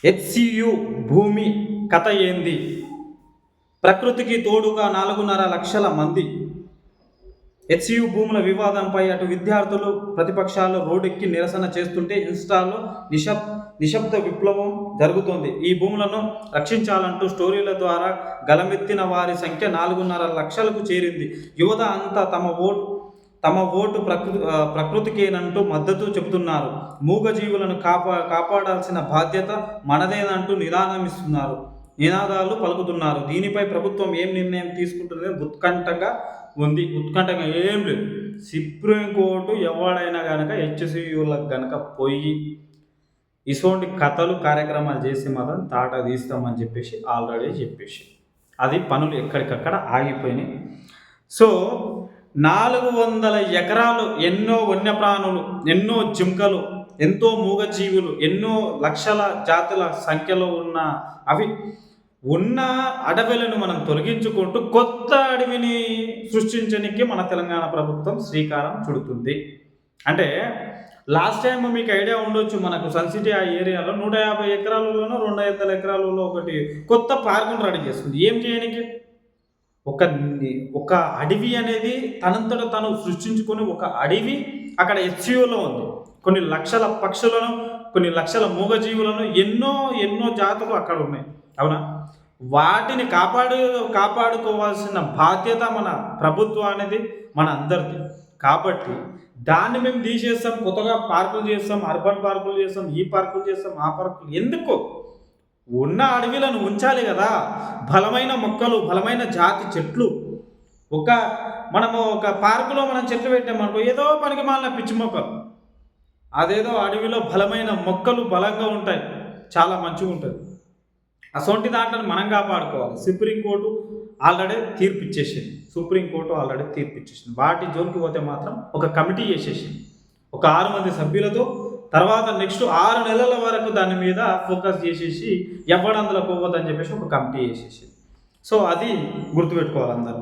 HCU భూమి కథ ఏంది? ప్రకృతికి తోడుగా 4.5 లక్షల మంది. హెచ్సియు భూముల వివాదంపై అటు విద్యార్థులు, ప్రతిపక్షాలు రోడ్డెక్కి నిరసన చేస్తుంటే ఇన్స్టాలో నిశ్శబ్ద విప్లవం జరుగుతోంది. ఈ భూములను రక్షించాలంటూ స్టోరీల ద్వారా గలమెత్తిన వారి సంఖ్య 4.5 లక్షలకు చేరింది. యువత అంతా తమ ఓటు ప్రకృతికేనంటూ మద్దతు చెబుతున్నారు. మూగజీవులను కాపాడాల్సిన బాధ్యత మనదేనంటూ నినాదాలు పలుకుతున్నారు. దీనిపై ప్రభుత్వం ఏం నిర్ణయం తీసుకుంటుందని ఉత్కంఠగా ఏం లేదు. సుప్రీంకోర్టు ఎవడైనా కనుక హెచ్సియులకు కనుక పోయి ఇటువంటి కథలు కార్యక్రమాలు చేసి మాత్రం తాట తీస్తామని చెప్పేసి ఆల్రెడీ చెప్పేసి అది పనులు ఎక్కడికక్కడ ఆగిపోయినాయి. సో 400 ఎకరాలు, ఎన్నో వన్యప్రాణులు, ఎన్నో జింకలు, ఎంతో మూగజీవులు, ఎన్నో లక్షల జాతుల సంఖ్యలో ఉన్న అడవులను మనం తొలగించుకుంటూ కొత్త అడవిని సృష్టించడానికి మన తెలంగాణ ప్రభుత్వం శ్రీకారం చుడుతుంది. అంటే లాస్ట్ టైం మీకు ఐడియా ఉండొచ్చు, మనకు సన్ సిటీ ఆ ఏరియాలో 150 ఎకరాలలోనో 200 ఎకరాలలో ఒకటి కొత్త పార్కును రెడీ చేస్తుంది. ఏం చేయడానికి? ఒక అడవి అనేది తనంతట తను సృష్టించుకొని ఒక అడవి అక్కడ హెచ్సియులో ఉంది. కొన్ని లక్షల పక్షులను, కొన్ని లక్షల మూగజీవులను, ఎన్నో జాతులు అక్కడ ఉన్నాయి. అవునా? వాటిని కాపాడుకోవాల్సిన బాధ్యత మన ప్రభుత్వానికి, మన అందరిది. కాబట్టి దాన్ని మేము తీసేస్తాం, కొత్తగా పార్కులు చేస్తాం, అర్బన్ పార్కులు చేస్తాం, ఈ పార్కులు చేస్తాం, ఆ పార్కులు ఎందుకు? ఉన్న ఉంచాలి కదా. బలమైన మొక్కలు, బలమైన జాతి చెట్లు. మనము ఒక పార్కులో మనం చెట్లు పెట్టామనుకో, ఏదో పనికి మాలిన పిచ్చి మొక్కలు, అదేదో అడవిలో బలమైన మొక్కలు బలంగా ఉంటాయి, చాలా మంచిగా ఉంటుంది. అసొంటి దాంట్లో మనం కాపాడుకోవాలి. సుప్రీంకోర్టు ఆల్రెడీ తీర్పు ఇచ్చేసింది. వాటి జోలికి పోతే మాత్రం ఒక కమిటీ చేసేసింది, ఒక 6 మంది సభ్యులతో. తర్వాత నెక్స్ట్ 6 నెలల వరకు దాని మీద ఫోకస్ చేసేసి ఎవడందులో పోవద్దని చెప్పేసి ఒక కమిటీ చేసేసింది. సో అది గుర్తుపెట్టుకోవాలి అందరూ.